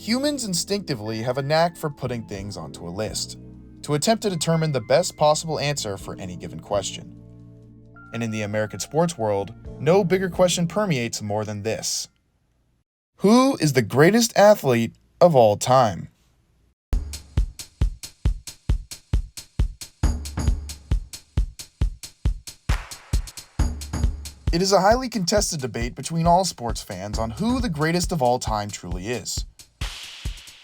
Humans instinctively have a knack for putting things onto a list, to attempt to determine the best possible answer for any given question. And in the American sports world, no bigger question permeates more than this. Who is the greatest athlete of all time? It is a highly contested debate between all sports fans on who the greatest of all time truly is.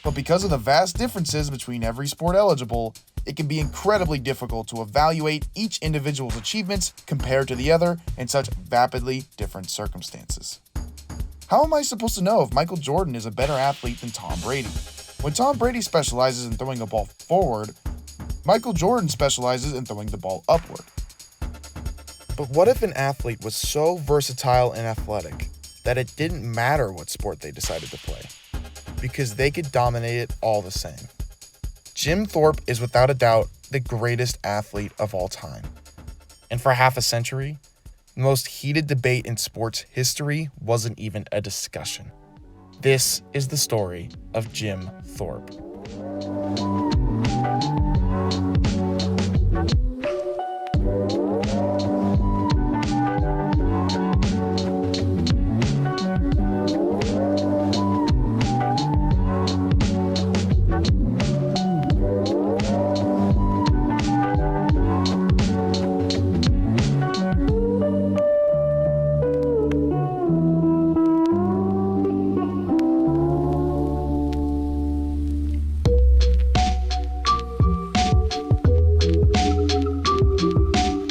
But because of the vast differences between every sport eligible, it can be incredibly difficult to evaluate each individual's achievements compared to the other in such vastly different circumstances. How am I supposed to know if Michael Jordan is a better athlete than Tom Brady? When Tom Brady specializes in throwing a ball forward, Michael Jordan specializes in throwing the ball upward. But what if an athlete was so versatile and athletic that it didn't matter what sport they decided to play, because they could dominate it all the same? Jim Thorpe is without a doubt the greatest athlete of all time. And for half a century, the most heated debate in sports history wasn't even a discussion. This is the story of Jim Thorpe.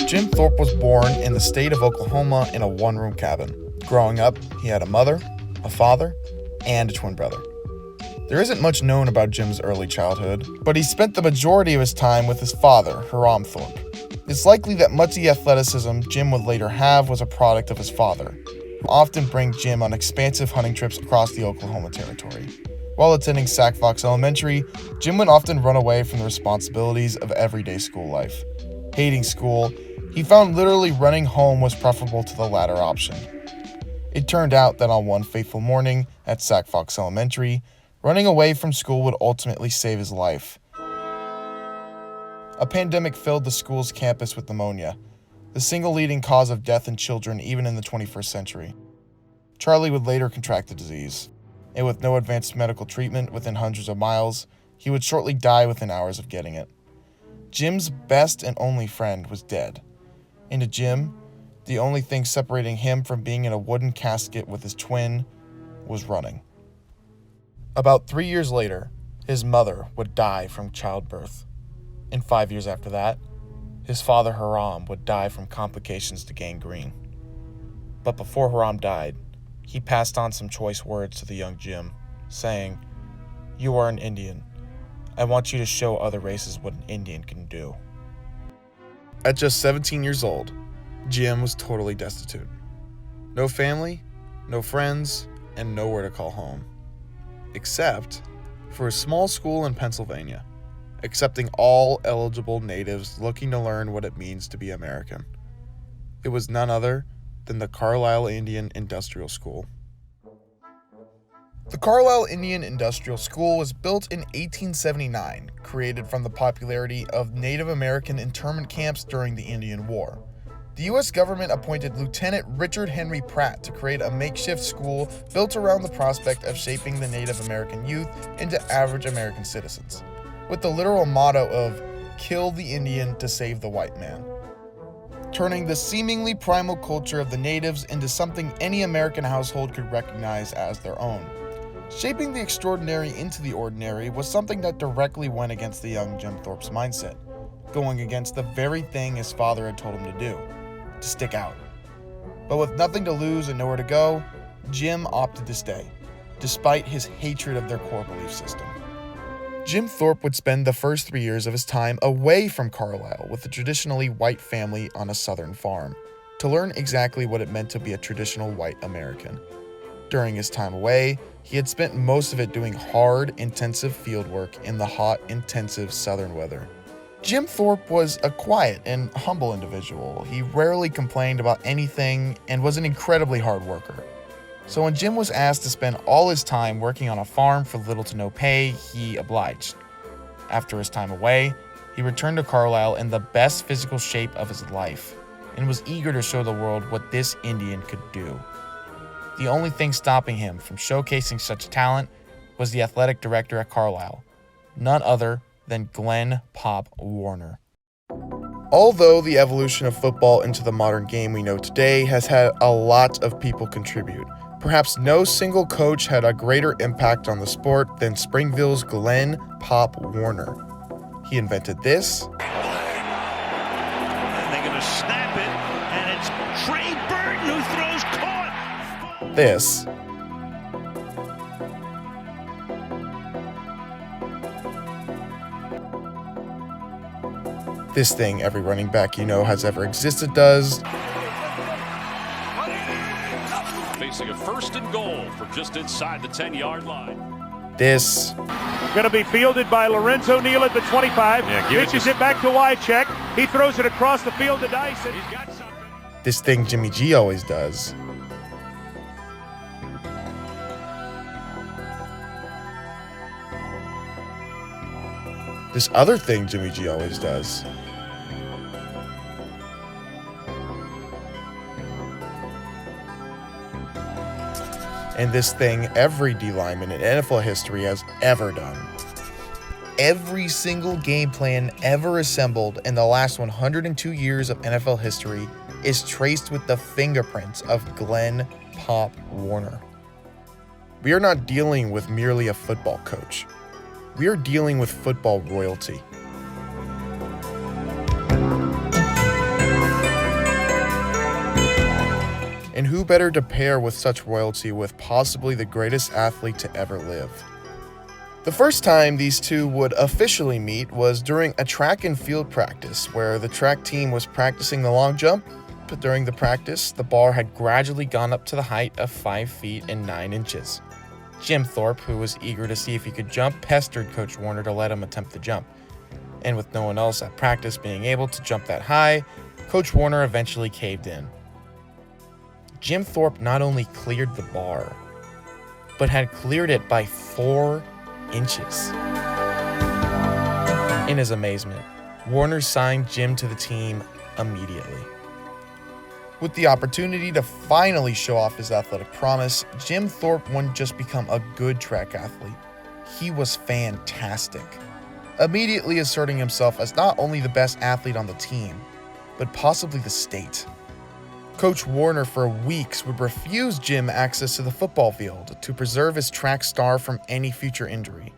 Jim Thorpe was born in the state of Oklahoma in a one-room cabin. Growing up, he had a mother, a father, and a twin brother. There isn't much known about Jim's early childhood, but he spent the majority of his time with his father, Hiram Thorpe. It's likely that much of the athleticism Jim would later have was a product of his father, who often bring Jim on expansive hunting trips across the Oklahoma Territory. While attending Sac Fox Elementary, Jim would often run away from the responsibilities of everyday school life. Hating school, he found literally running home was preferable to the latter option. It turned out that on one fateful morning at Sac Fox Elementary, running away from school would ultimately save his life. A pandemic filled the school's campus with pneumonia, the single leading cause of death in children even in the 21st century. Charlie would later contract the disease, and with no advanced medical treatment within hundreds of miles, he would shortly die within hours of getting it. Jim's best and only friend was dead. And to Jim, the only thing separating him from being in a wooden casket with his twin was running. About 3 years later, his mother would die from childbirth. And 5 years after that, his father Hiram would die from complications to gangrene. But before Hiram died, he passed on some choice words to the young Jim, saying, "You are an Indian. I want you to show other races what an Indian can do." At just 17 years old, Jim was totally destitute. No family, no friends, and nowhere to call home. Except for a small school in Pennsylvania, accepting all eligible natives looking to learn what it means to be American. It was none other than the Carlisle Indian Industrial School. The Carlisle Indian Industrial School was built in 1879, created from the popularity of Native American internment camps during the Indian War. The U.S. government appointed Lieutenant Richard Henry Pratt to create a makeshift school built around the prospect of shaping the Native American youth into average American citizens, with the literal motto of "Kill the Indian to save the white man," turning the seemingly primal culture of the natives into something any American household could recognize as their own. Shaping the extraordinary into the ordinary was something that directly went against the young Jim Thorpe's mindset, going against the very thing his father had told him to do, to stick out. But with nothing to lose and nowhere to go, Jim opted to stay, despite his hatred of their core belief system. Jim Thorpe would spend the first 3 years of his time away from Carlisle with a traditionally white family on a southern farm, to learn exactly what it meant to be a traditional white American. During his time away, he had spent most of it doing hard, intensive field work in the hot, intensive southern weather. Jim Thorpe was a quiet and humble individual. He rarely complained about anything and was an incredibly hard worker. So when Jim was asked to spend all his time working on a farm for little to no pay, he obliged. After his time away, he returned to Carlisle in the best physical shape of his life and was eager to show the world what this Indian could do. The only thing stopping him from showcasing such talent was the athletic director at Carlisle, none other than Glenn "Pop" Warner. Although the evolution of football into the modern game we know today has had a lot of people contribute, perhaps no single coach had a greater impact on the sport than Springville's Glenn "Pop" Warner. He invented this. And they're going to snap it, and it's Trey Burton who throws caught. This. This thing every running back you know has ever existed does. Facing a 1st and goal from just inside the 10-yard line. This. Going to be fielded by Lorenzo Neal at the 25. Pitches it back to Wycheck. He throws it across the field to Dyson. He's got something. This thing Jimmy G always does. This other thing Jimmy G always does. And this thing every D lineman in NFL history has ever done. Every single game plan ever assembled in the last 102 years of NFL history is traced with the fingerprints of Glenn "Pop" Warner. We are not dealing with merely a football coach. We are dealing with football royalty. And who better to pair with such royalty with possibly the greatest athlete to ever live? The first time these two would officially meet was during a track and field practice where the track team was practicing the long jump, but during the practice, the bar had gradually gone up to the height of 5 feet and 9 inches. Jim Thorpe, who was eager to see if he could jump, pestered Coach Warner to let him attempt the jump. And with no one else at practice being able to jump that high, Coach Warner eventually caved in. Jim Thorpe not only cleared the bar, but had cleared it by 4 inches. In his amazement, Warner signed Jim to the team immediately. With the opportunity to finally show off his athletic promise, Jim Thorpe wouldn't just become a good track athlete. He was fantastic, immediately asserting himself as not only the best athlete on the team, but possibly the state. Coach Warner for weeks would refuse Jim access to the football field to preserve his track star from any future injury,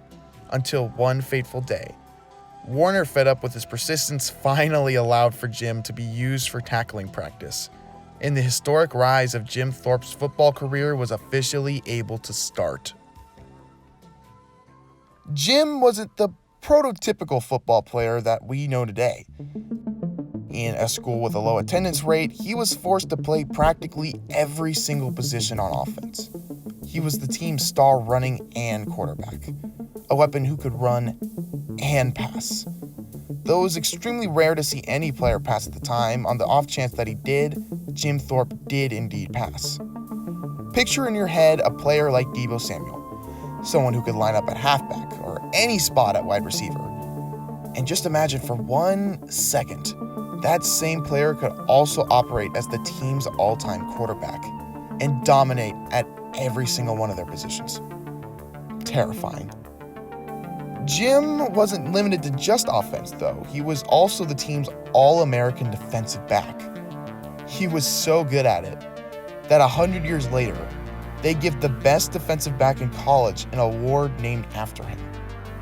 until one fateful day, Warner, fed up with his persistence, finally allowed for Jim to be used for tackling practice, and the historic rise of Jim Thorpe's football career was officially able to start. Jim wasn't the prototypical football player that we know today. In a school with a low attendance rate, he was forced to play practically every single position on offense. He was the team's star running and quarterback, a weapon who could run and pass. Though it was extremely rare to see any player pass at the time, on the off chance that he did, Jim Thorpe did indeed pass. Picture in your head a player like Deebo Samuel, someone who could line up at halfback or any spot at wide receiver. And just imagine for 1 second, that same player could also operate as the team's all-time quarterback and dominate at every single one of their positions. Terrifying. Jim wasn't limited to just offense, though. He was also the team's All-American defensive back. He was so good at it that 100 years later, they give the best defensive back in college an award named after him.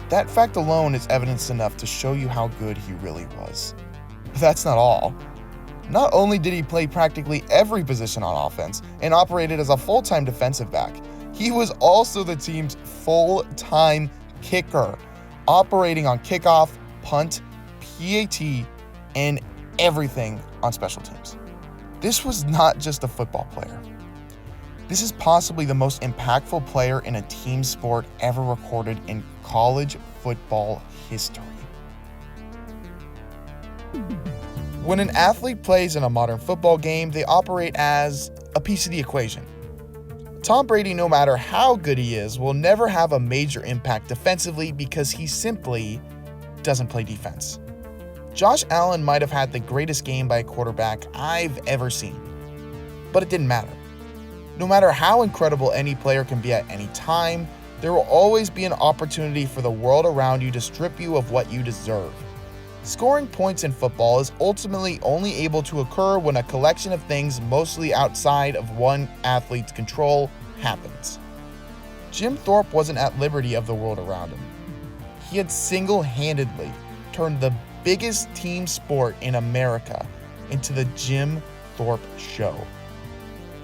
That fact alone is evidence enough to show you how good he really was. But that's not all. Not only did he play practically every position on offense and operated as a full-time defensive back, he was also the team's full-time kicker, operating on kickoff, punt, PAT, and everything on special teams. This was not just a football player. This is possibly the most impactful player in a team sport ever recorded in college football history. When an athlete plays in a modern football game, they operate as a piece of the equation. Tom Brady, no matter how good he is, will never have a major impact defensively because he simply doesn't play defense. Josh Allen might have had the greatest game by a quarterback I've ever seen, but it didn't matter. No matter how incredible any player can be at any time, there will always be an opportunity for the world around you to strip you of what you deserve. Scoring points in football is ultimately only able to occur when a collection of things mostly outside of one athlete's control happens. Jim Thorpe wasn't at liberty of the world around him. He had single-handedly turned the biggest team sport in America into the Jim Thorpe Show.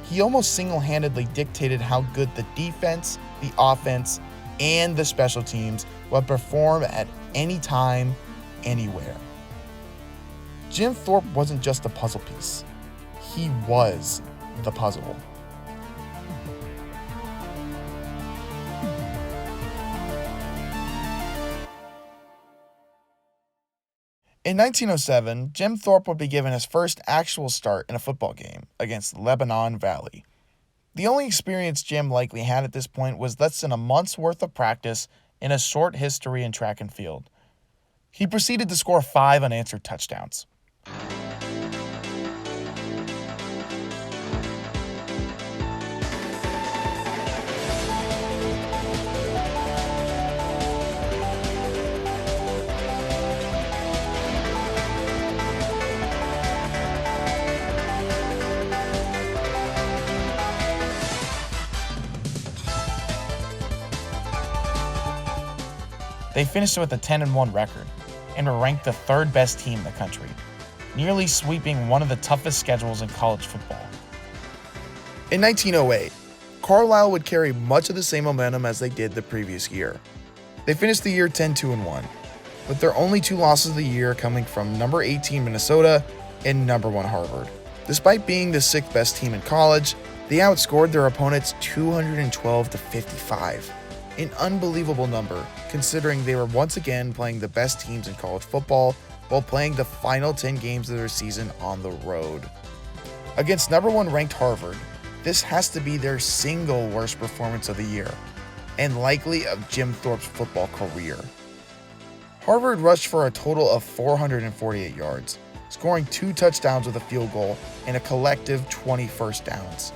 He almost single-handedly dictated how good the defense, the offense, and the special teams would perform at any time, anywhere. Jim Thorpe wasn't just a puzzle piece. He was the puzzle. In 1907, Jim Thorpe would be given his first actual start in a football game against Lebanon Valley. The only experience Jim likely had at this point was less than a month's worth of practice in a short history in track and field. He proceeded to score 5 unanswered touchdowns. They finished with a 10-1 record and were ranked the 3rd best team in the country, nearly sweeping one of the toughest schedules in college football. In 1908, Carlisle would carry much of the same momentum as they did the previous year. They finished the year 10-1, with their only 2 losses of the year coming from number 18 Minnesota and number 1 Harvard. Despite being the 6th best team in college, they outscored their opponents 212-55. An unbelievable number, considering they were once again playing the best teams in college football while playing the final 10 games of their season on the road. Against number 1 ranked Harvard, this has to be their single worst performance of the year, and likely of Jim Thorpe's football career. Harvard rushed for a total of 448 yards, scoring 2 touchdowns with a field goal and a collective 20 first downs.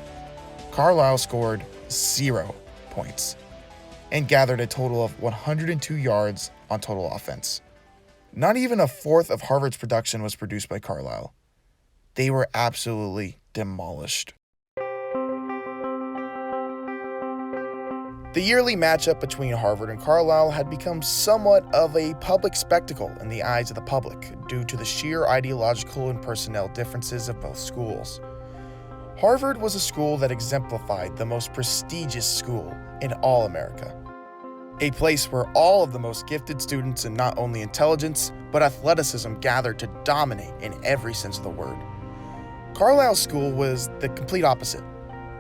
Carlisle scored 0 points and gathered a total of 102 yards on total offense. Not even a fourth of Harvard's production was produced by Carlisle. They were absolutely demolished. The yearly matchup between Harvard and Carlisle had become somewhat of a public spectacle in the eyes of the public due to the sheer ideological and personnel differences of both schools. Harvard was a school that exemplified the most prestigious school in all America. A place where all of the most gifted students in not only intelligence, but athleticism gathered to dominate in every sense of the word. Carlisle School was the complete opposite.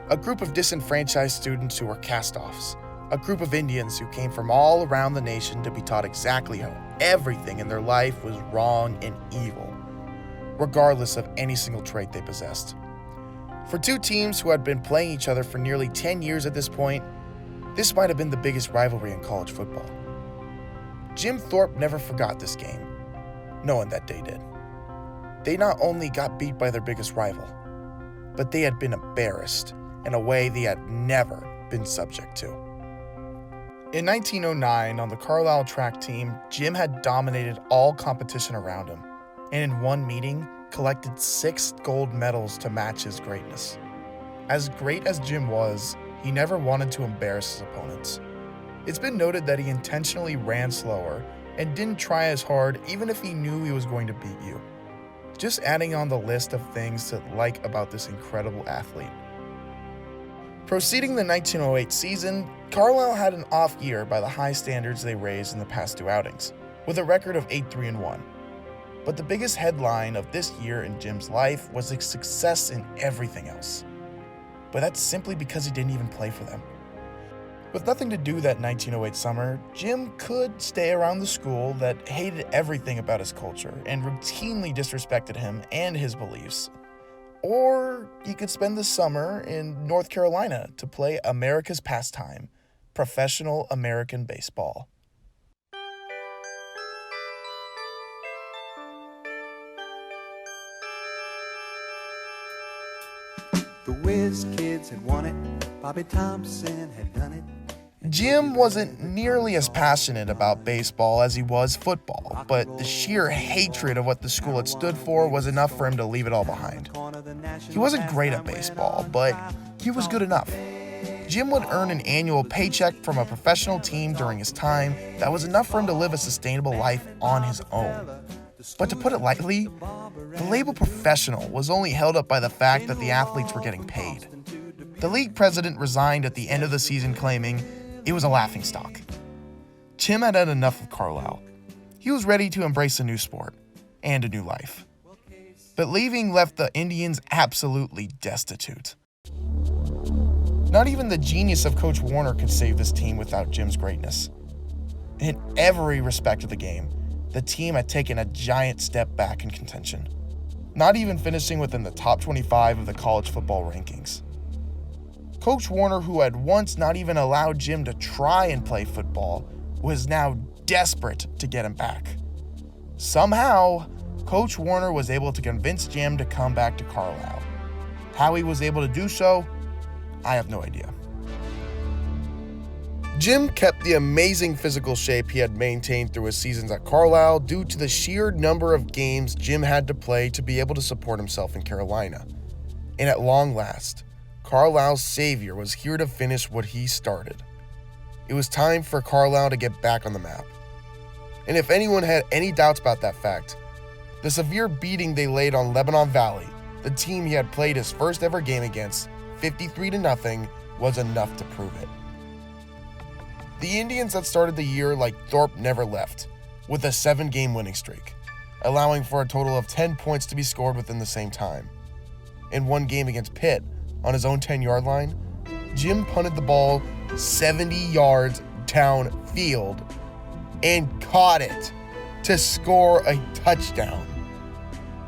A group of disenfranchised students who were cast-offs. A group of Indians who came from all around the nation to be taught exactly how everything in their life was wrong and evil, regardless of any single trait they possessed. For 2 teams who had been playing each other for nearly 10 years at this point, this might have been the biggest rivalry in college football. Jim Thorpe never forgot this game. No one that day did. They not only got beat by their biggest rival, but they had been embarrassed in a way they had never been subject to. In 1909, on the Carlisle track team, Jim had dominated all competition around him, and in one meeting, collected 6 gold medals to match his greatness. As great as Jim was, he never wanted to embarrass his opponents. It's been noted that he intentionally ran slower and didn't try as hard even if he knew he was going to beat you. Just adding on the list of things to like about this incredible athlete. Proceeding the 1908 season, Carlisle had an off year by the high standards they raised in the past 2 outings, with a record of 8-3-1. But the biggest headline of this year in Jim's life was his success in everything else. But that's simply because he didn't even play for them. With nothing to do that 1908 summer, Jim could stay around the school that hated everything about his culture and routinely disrespected him and his beliefs. Or he could spend the summer in North Carolina to play America's pastime, professional American baseball. The Whiz Kids had won it, Bobby Thompson had done it. Jim wasn't nearly as passionate about baseball as he was football, but the sheer hatred of what the school had stood for was enough for him to leave it all behind. He wasn't great at baseball, but he was good enough. Jim would earn an annual paycheck from a professional team during his time that was enough for him to live a sustainable life on his own. But to put it lightly, the label professional was only held up by the fact that the athletes were getting paid. The league president resigned at the end of the season, claiming it was a laughingstock. Jim had had enough of Carlisle. He was ready to embrace a new sport and a new life. But leaving left the Indians absolutely destitute. Not even the genius of Coach Warner could save this team without Jim's greatness. In every respect of the game, the team had taken a giant step back in contention, not even finishing within the top 25 of the college football rankings. Coach Warner, who had once not even allowed Jim to try and play football, was now desperate to get him back. Somehow, Coach Warner was able to convince Jim to come back to Carlisle. How he was able to do so, I have no idea. Jim kept the amazing physical shape he had maintained through his seasons at Carlisle due to the sheer number of games Jim had to play to be able to support himself in Carolina. And at long last, Carlisle's savior was here to finish what he started. It was time for Carlisle to get back on the map. And if anyone had any doubts about that fact, the severe beating they laid on Lebanon Valley, the team he had played his first ever game against, 53-0, was enough to prove it. The Indians had started the year like Thorpe never left, with a 7-game winning streak, allowing for a total of 10 points to be scored within the same time. In one game against Pitt, on his own 10-yard line, Jim punted the ball 70 yards downfield and caught it to score a touchdown.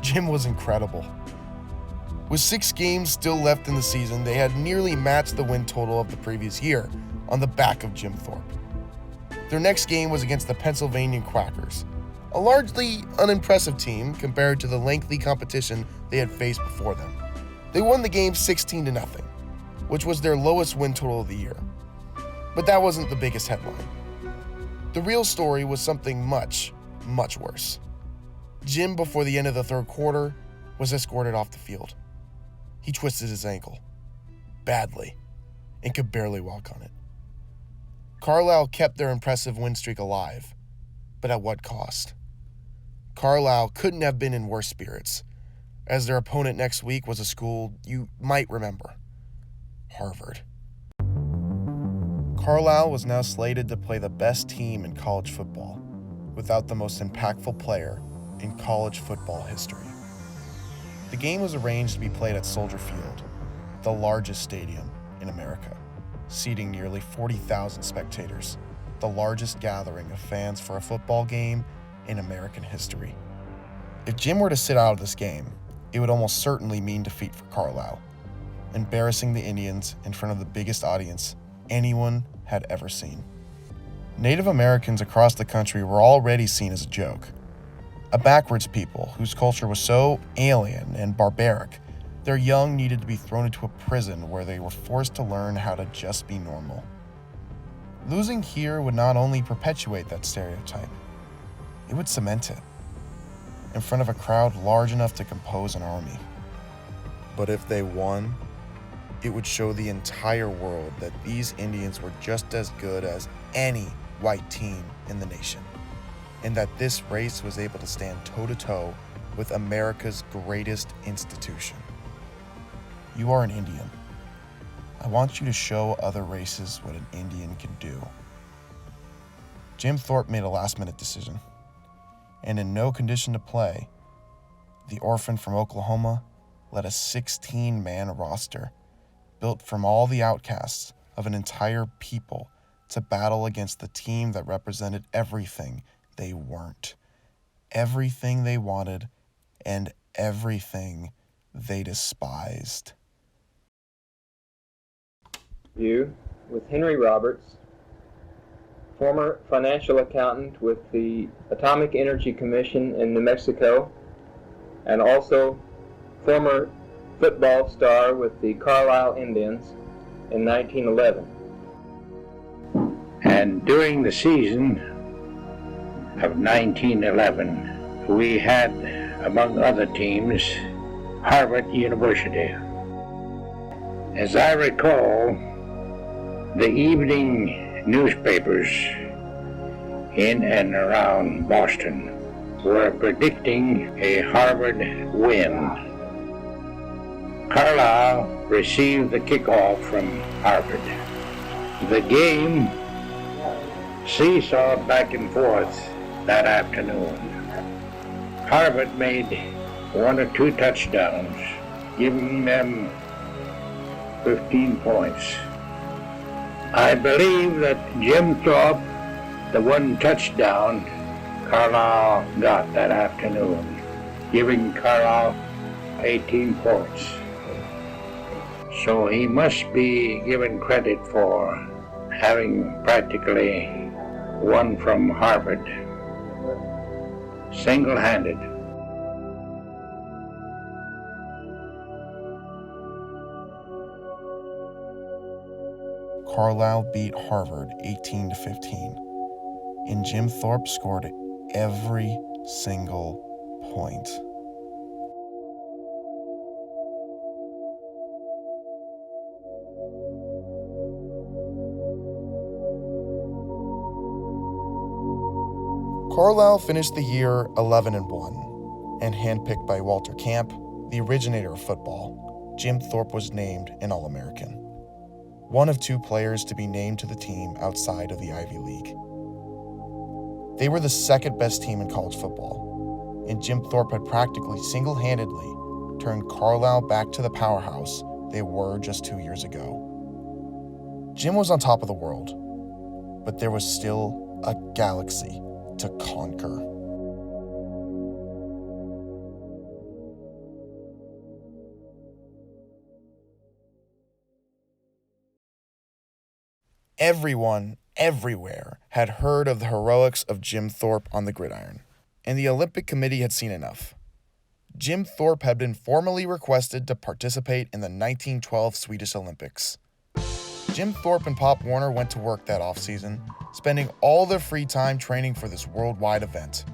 Jim was incredible. With 6 games still left in the season, they had nearly matched the win total of the previous year on the back of Jim Thorpe. Their next game was against the Pennsylvania Quackers, a largely unimpressive team compared to the lengthy competition they had faced before them. They won the game 16-0, which was their lowest win total of the year. But that wasn't the biggest headline. The real story was something much, much worse. Jim, before the end of the third quarter, was escorted off the field. He twisted his ankle, badly, and could barely walk on it. Carlisle kept their impressive win streak alive, but at what cost? Carlisle couldn't have been in worse spirits, as their opponent next week was a school you might remember, Harvard. Carlisle was now slated to play the best team in college football, without the most impactful player in college football history. The game was arranged to be played at Soldier Field, the largest stadium in America, seating nearly 40,000 spectators, the largest gathering of fans for a football game in American history. If Jim were to sit out of this game, it would almost certainly mean defeat for Carlisle, embarrassing the Indians in front of the biggest audience anyone had ever seen. Native Americans across the country were already seen as a joke, a backwards people whose culture was so alien and barbaric, their young needed to be thrown into a prison where they were forced to learn how to just be normal. Losing here would not only perpetuate that stereotype, it would cement it in front of a crowd large enough to compose an army. But if they won, it would show the entire world that these Indians were just as good as any white team in the nation, and that this race was able to stand toe-to-toe with America's greatest institution. You are an Indian. I want you to show other races what an Indian can do. Jim Thorpe made a last-minute decision, and in no condition to play, the orphan from Oklahoma led a 16-man roster built from all the outcasts of an entire people to battle against the team that represented everything they weren't, everything they wanted, and everything they despised. You with Henry Roberts, former financial accountant with the Atomic Energy Commission in New Mexico, and also former football star with the Carlisle Indians in 1911. And during the season of 1911, we had, among other teams, Harvard University. As I recall, the evening newspapers in and around Boston were predicting a Harvard win. Carlisle received the kickoff from Harvard. The game seesawed back and forth that afternoon. Harvard made 1 or 2 touchdowns, giving them 15 points. I believe that Jim Thorpe, the 1 touchdown Carlisle got that afternoon, giving Carlisle 18 points. So he must be given credit for having practically won from Harvard single-handed. Carlisle beat Harvard 18-15, and Jim Thorpe scored every single point. Carlisle finished the year 11-1, and handpicked by Walter Camp, the originator of football, Jim Thorpe was named an All-American, one of 2 players to be named to the team outside of the Ivy League. They were the 2nd best team in college football, and Jim Thorpe had practically single-handedly turned Carlisle back to the powerhouse they were just 2 years ago. Jim was on top of the world, but there was still a galaxy to conquer. Everyone, everywhere, had heard of the heroics of Jim Thorpe on the gridiron, and the Olympic Committee had seen enough. Jim Thorpe had been formally requested to participate in the 1912 Swedish Olympics. Jim Thorpe and Pop Warner went to work that offseason, spending all their free time training for this worldwide event,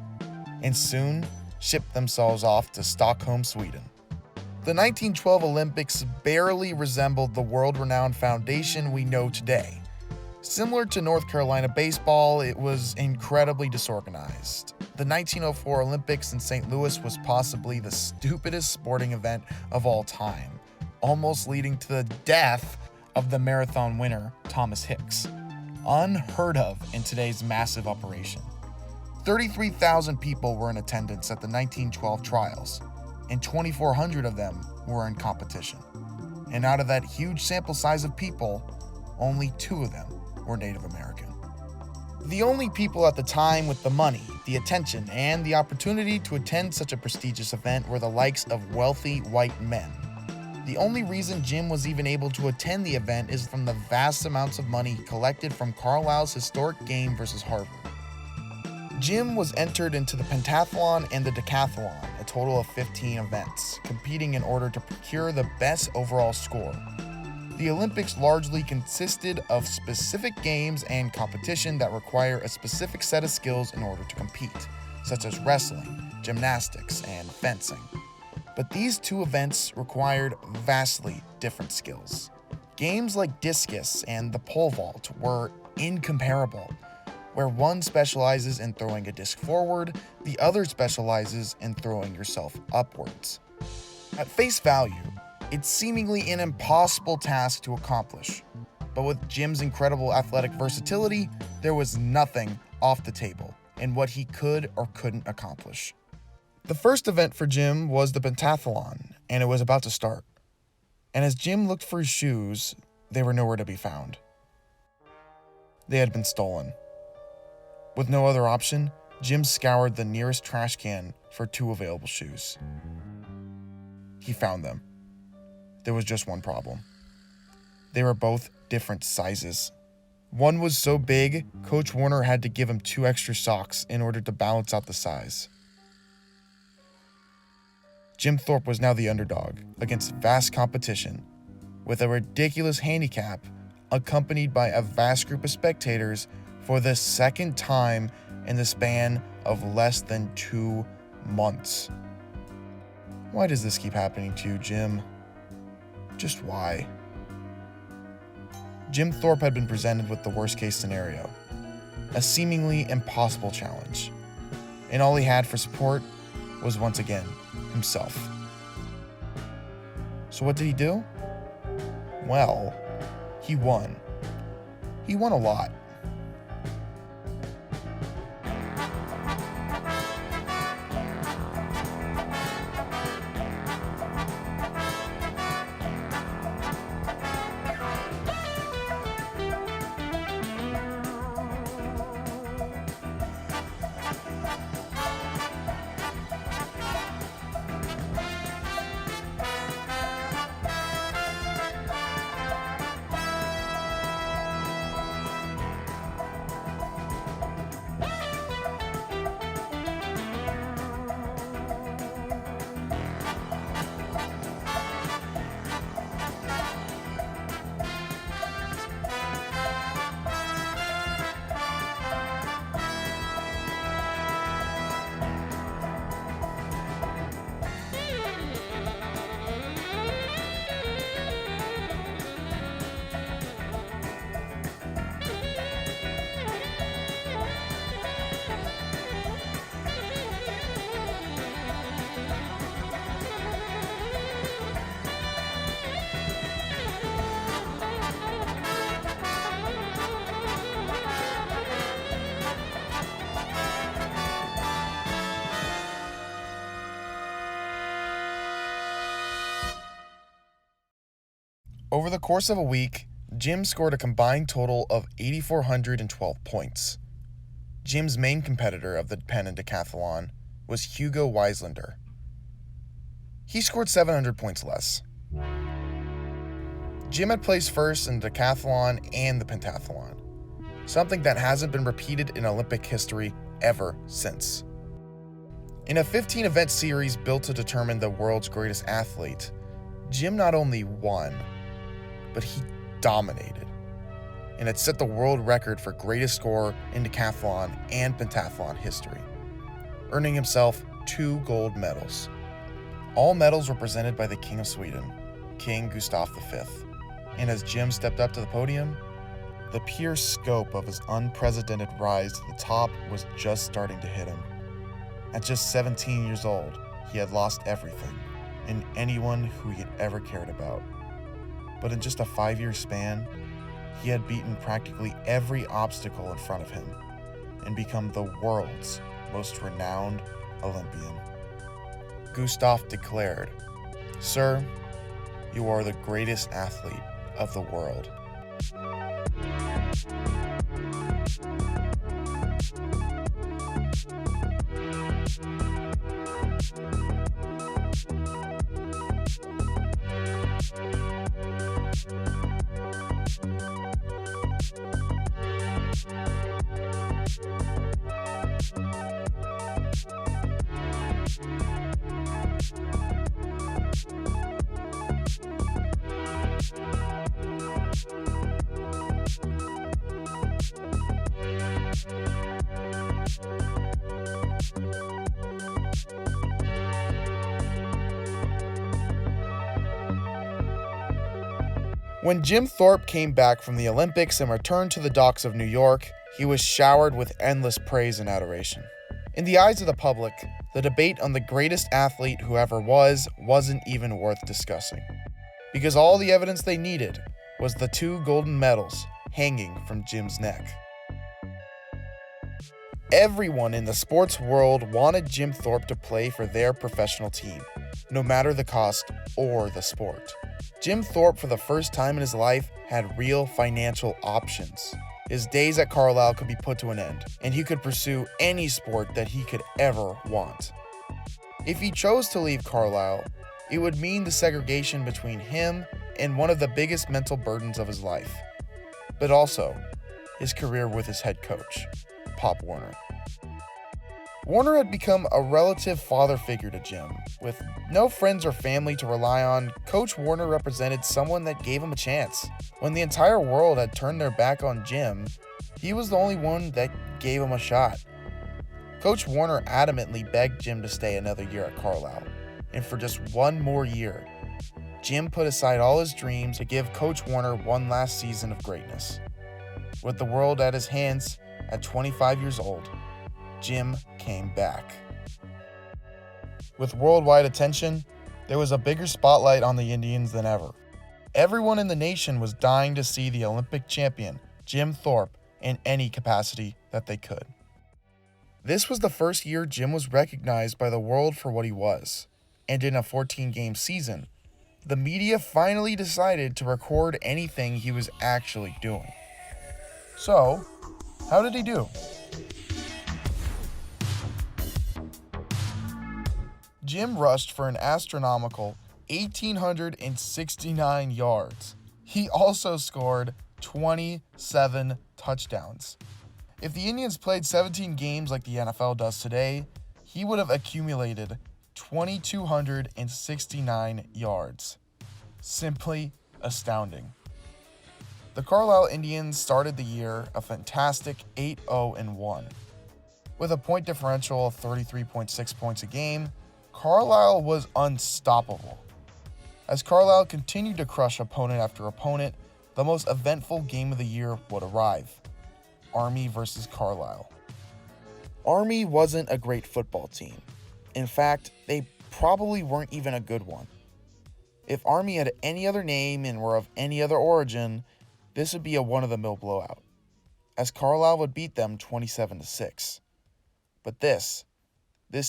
and soon shipped themselves off to Stockholm, Sweden. The 1912 Olympics barely resembled the world-renowned foundation we know today. Similar to North Carolina baseball, it was incredibly disorganized. The 1904 Olympics in St. Louis was possibly the stupidest sporting event of all time, almost leading to the death of the marathon winner, Thomas Hicks. Unheard of in today's massive operation. 33,000 people were in attendance at the 1912 trials, and 2,400 of them were in competition. And out of that huge sample size of people, only 2 of them were Native American. The only people at the time with the money, the attention, and the opportunity to attend such a prestigious event were the likes of wealthy white men. The only reason Jim was even able to attend the event is from the vast amounts of money collected from Carlisle's historic game versus Harvard. Jim was entered into the pentathlon and the decathlon, a total of 15 events, competing in order to procure the best overall score. The Olympics largely consisted of specific games and competition that require a specific set of skills in order to compete, such as wrestling, gymnastics, and fencing. But these 2 events required vastly different skills. Games like discus and the pole vault were incomparable, where one specializes in throwing a disc forward, the other specializes in throwing yourself upwards. At face value, it's seemingly an impossible task to accomplish, but with Jim's incredible athletic versatility, there was nothing off the table in what he could or couldn't accomplish. The first event for Jim was the pentathlon, and it was about to start. And as Jim looked for his shoes, they were nowhere to be found. They had been stolen. With no other option, Jim scoured the nearest trash can for 2 available shoes. he found them. There was just one problem. They were both different sizes. One was so big, Coach Warner had to give him 2 extra socks in order to balance out the size. Jim Thorpe was now the underdog against vast competition, with a ridiculous handicap accompanied by a vast group of spectators for the second time in the span of less than 2 months. Why does this keep happening to you, Jim? Just why? Jim Thorpe had been presented with the worst-case scenario, a seemingly impossible challenge, and all he had for support was once again himself. So what did he do? Well, he won. He won a lot. Over the course of a week, Jim scored a combined total of 8,412 points. Jim's main competitor of the pen and decathlon was Hugo Weislander. He scored 700 points less. Jim had placed first in the decathlon and the pentathlon, something that hasn't been repeated in Olympic history ever since. In a 15-event series built to determine the world's greatest athlete, Jim not only won, but he dominated, and it set the world record for greatest score in decathlon and pentathlon history, earning himself 2 gold medals. All medals were presented by the King of Sweden, King Gustav V, and as Jim stepped up to the podium, the pure scope of his unprecedented rise to the top was just starting to hit him. At just 17 years old, he had lost everything and anyone who he had ever cared about. But in just a 5-year span, he had beaten practically every obstacle in front of him and become the world's most renowned Olympian. Gustav declared, "Sir, you are the greatest athlete of the world." When Jim Thorpe came back from the Olympics and returned to the docks of New York, he was showered with endless praise and adoration. In the eyes of the public, the debate on the greatest athlete who ever wasn't even worth discussing, because all the evidence they needed was the 2 golden medals hanging from Jim's neck. Everyone in the sports world wanted Jim Thorpe to play for their professional team, no matter the cost or the sport. Jim Thorpe, for the first time in his life, had real financial options. His days at Carlisle could be put to an end, and he could pursue any sport that he could ever want. If he chose to leave Carlisle, it would mean the segregation between him and one of the biggest mental burdens of his life, but also his career with his head coach, Pop Warner. Warner had become a relative father figure to Jim. With no friends or family to rely on, Coach Warner represented someone that gave him a chance. When the entire world had turned their back on Jim, he was the only one that gave him a shot. Coach Warner adamantly begged Jim to stay another year at Carlisle, and for just one more year, Jim put aside all his dreams to give Coach Warner one last season of greatness. With the world at his hands at 25 years old, Jim came back. With worldwide attention, there was a bigger spotlight on the Indians than ever. Everyone in the nation was dying to see the Olympic champion, Jim Thorpe, in any capacity that they could. This was the first year Jim was recognized by the world for what he was, and in a 14-game season, the media finally decided to record anything he was actually doing. So, how did he do? Jim rushed for an astronomical 1,869 yards. He also scored 27 touchdowns. If the Indians played 17 games like the NFL does today, he would have accumulated 2,269 yards. Simply astounding. The Carlisle Indians started the year a fantastic 8-0-1. With a point differential of 33.6 points a game, Carlisle was unstoppable. As Carlisle continued to crush opponent after opponent, the most eventful game of the year would arrive: Army versus Carlisle. Army wasn't a great football team. In fact, they probably weren't even a good one. If Army had any other name and were of any other origin, this would be a one-of-the-mill blowout, as Carlisle would beat them 27-6. But this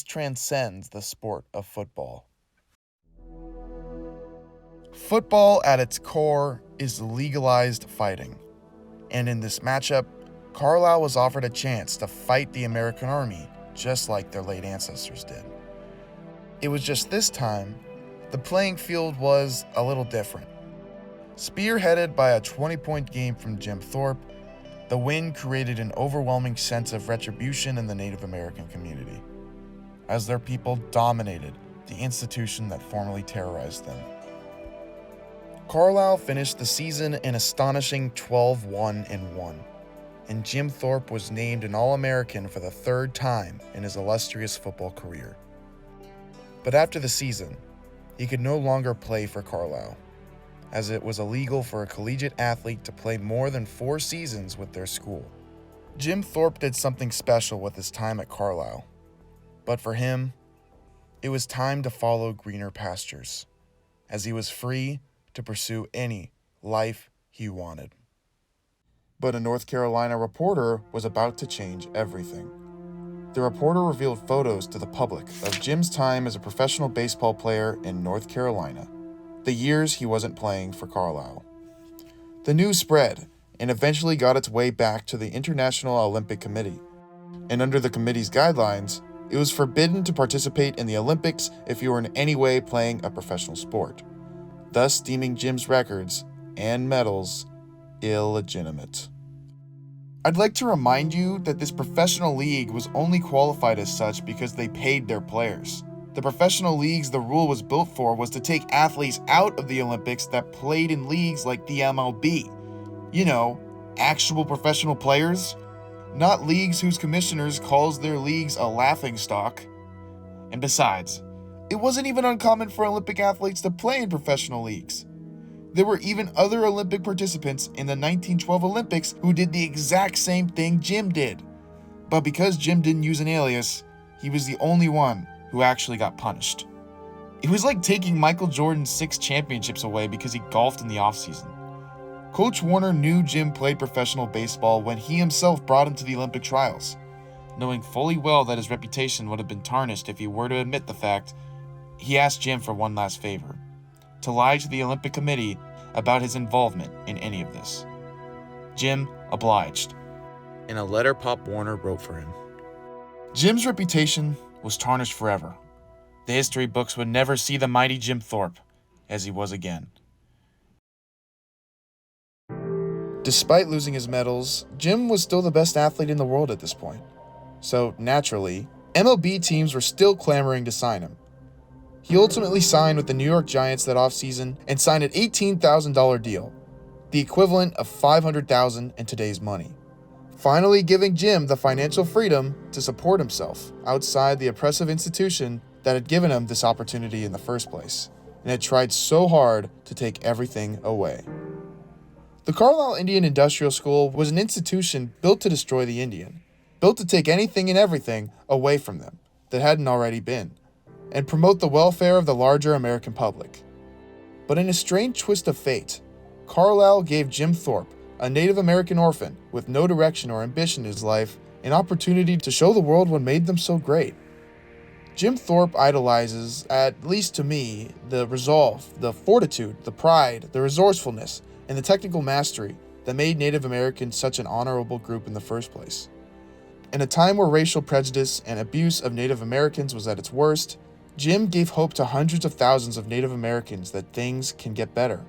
transcends the sport of football. Football at its core is legalized fighting, and in this matchup, Carlisle was offered a chance to fight the American Army just like their late ancestors did. It was just this time, the playing field was a little different. Spearheaded by a 20-point game from Jim Thorpe, the win created an overwhelming sense of retribution in the Native American community, as their people dominated the institution that formerly terrorized them. Carlisle finished the season an astonishing 12-1-1, and Jim Thorpe was named an All-American for the third time in his illustrious football career. But after the season, he could no longer play for Carlisle, as it was illegal for a collegiate athlete to play more than 4 seasons with their school. Jim Thorpe did something special with his time at Carlisle, but for him, it was time to follow greener pastures, as he was free to pursue any life he wanted. But a North Carolina reporter was about to change everything. The reporter revealed photos to the public of Jim's time as a professional baseball player in North Carolina, the years he wasn't playing for Carlisle. The news spread and eventually got its way back to the International Olympic Committee, and under the committee's guidelines, it was forbidden to participate in the Olympics if you were in any way playing a professional sport, thus deeming Jim's records and medals illegitimate. I'd like to remind you that this professional league was only qualified as such because they paid their players. The professional leagues the rule was built for was to take athletes out of the Olympics that played in leagues like the MLB. You know, actual professional players, not leagues whose commissioners calls their leagues a laughingstock. And besides, it wasn't even uncommon for Olympic athletes to play in professional leagues. There were even other Olympic participants in the 1912 Olympics who did the exact same thing Jim did. But because Jim didn't use an alias, he was the only one who actually got punished. It was like taking Michael Jordan's 6 championships away because he golfed in the offseason. Coach Warner knew Jim played professional baseball when he himself brought him to the Olympic trials, knowing fully well that his reputation would have been tarnished if he were to admit the fact. He asked Jim for one last favor: to lie to the Olympic Committee about his involvement in any of this. Jim obliged, in a letter Pop Warner wrote for him. Jim's reputation was tarnished forever, the history books would never see the mighty Jim Thorpe as he was again. Despite losing his medals, Jim was still the best athlete in the world at this point. So, naturally, MLB teams were still clamoring to sign him. He ultimately signed with the New York Giants that offseason and signed an $18,000 deal, the equivalent of $500,000 in today's money, finally giving Jim the financial freedom to support himself outside the oppressive institution that had given him this opportunity in the first place, and had tried so hard to take everything away. The Carlisle Indian Industrial School was an institution built to destroy the Indian, built to take anything and everything away from them that hadn't already been, and promote the welfare of the larger American public. But in a strange twist of fate, Carlisle gave Jim Thorpe, a Native American orphan with no direction or ambition in his life, an opportunity to show the world what made them so great. Jim Thorpe idolizes, at least to me, the resolve, the fortitude, the pride, the resourcefulness, and the technical mastery that made Native Americans such an honorable group in the first place. In a time where racial prejudice and abuse of Native Americans was at its worst, Jim gave hope to hundreds of thousands of Native Americans that things can get better.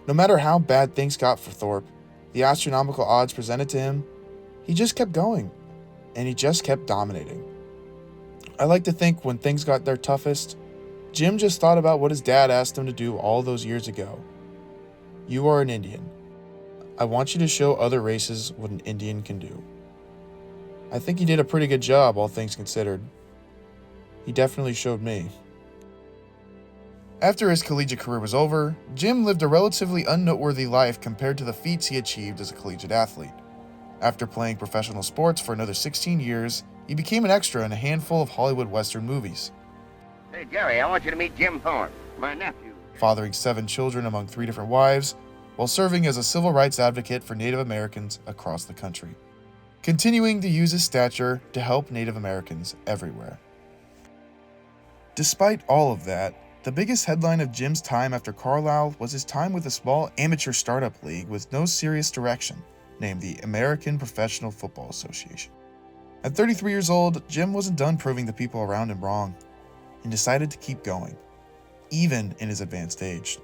No matter how bad things got for Thorpe, the astronomical odds presented to him, he just kept going, and he just kept dominating. I like to think when things got their toughest, Jim just thought about what his dad asked him to do all those years ago. You are an Indian. I want you to show other races what an Indian can do. I think he did a pretty good job, all things considered. He definitely showed me. After his collegiate career was over, Jim lived a relatively unnoteworthy life compared to the feats he achieved as a collegiate athlete. After playing professional sports for another 16 years, he became an extra in a handful of Hollywood Western movies. Hey, Jerry, I want you to meet Jim Thorpe, my nephew. Fathering 7 children among 3 different wives, while serving as a civil rights advocate for Native Americans across the country, continuing to use his stature to help Native Americans everywhere. Despite all of that, the biggest headline of Jim's time after Carlisle was his time with a small amateur startup league with no serious direction, named the American Professional Football Association. At 33 years old, Jim wasn't done proving the people around him wrong, and decided to keep going, even in his advanced age.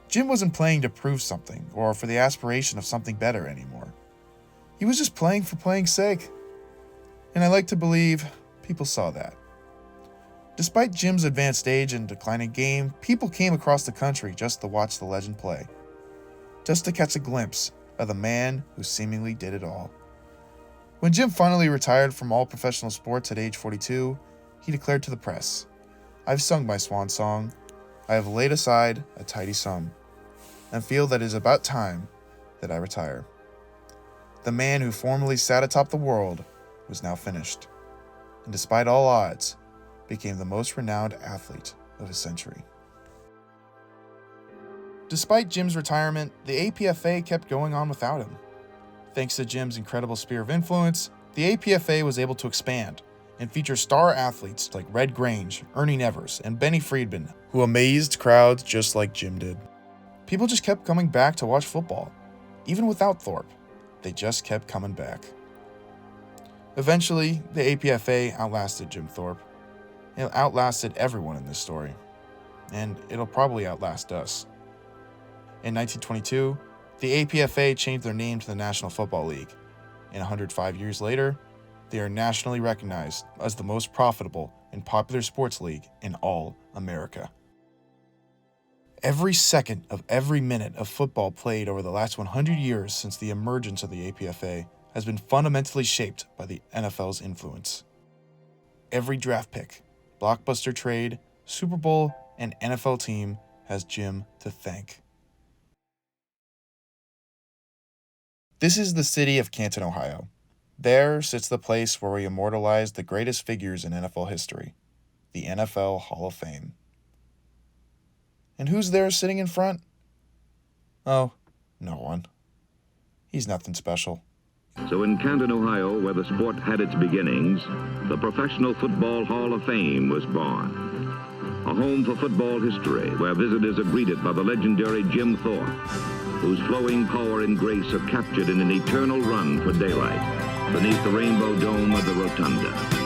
Jim wasn't playing to prove something, or for the aspiration of something better anymore. He was just playing for playing's sake, and I like to believe people saw that. Despite Jim's advanced age and declining game, people came across the country just to watch the legend play, just to catch a glimpse of the man who seemingly did it all. When Jim finally retired from all professional sports at age 42, he declared to the press, "I've sung my swan song. I have laid aside a tidy sum, and feel that it is about time that I retire." The man who formerly sat atop the world was now finished, and despite all odds, became the most renowned athlete of his century. Despite Jim's retirement, the APFA kept going on without him. Thanks to Jim's incredible sphere of influence, the APFA was able to expand and feature star athletes like Red Grange, Ernie Nevers, and Benny Friedman, who amazed crowds just like Jim did. People just kept coming back to watch football. Even without Thorpe, they just kept coming back. Eventually, the APFA outlasted Jim Thorpe. It outlasted everyone in this story, and it'll probably outlast us. In 1922, the APFA changed their name to the National Football League, and 105 years later, they are nationally recognized as the most profitable and popular sports league in all America. Every second of every minute of football played over the last 100 years since the emergence of the APFA has been fundamentally shaped by the NFL's influence. Every draft pick, blockbuster trade, Super Bowl, and NFL team has Jim to thank. This is the city of Canton, Ohio. There sits the place where we immortalize the greatest figures in NFL history, the NFL Hall of Fame. And who's there sitting in front? Oh, no one. He's nothing special. So in Canton, Ohio, where the sport had its beginnings, the Professional Football Hall of Fame was born. A home for football history, where visitors are greeted by the legendary Jim Thorpe, whose flowing power and grace are captured in an eternal run for daylight beneath the rainbow dome of the Rotunda.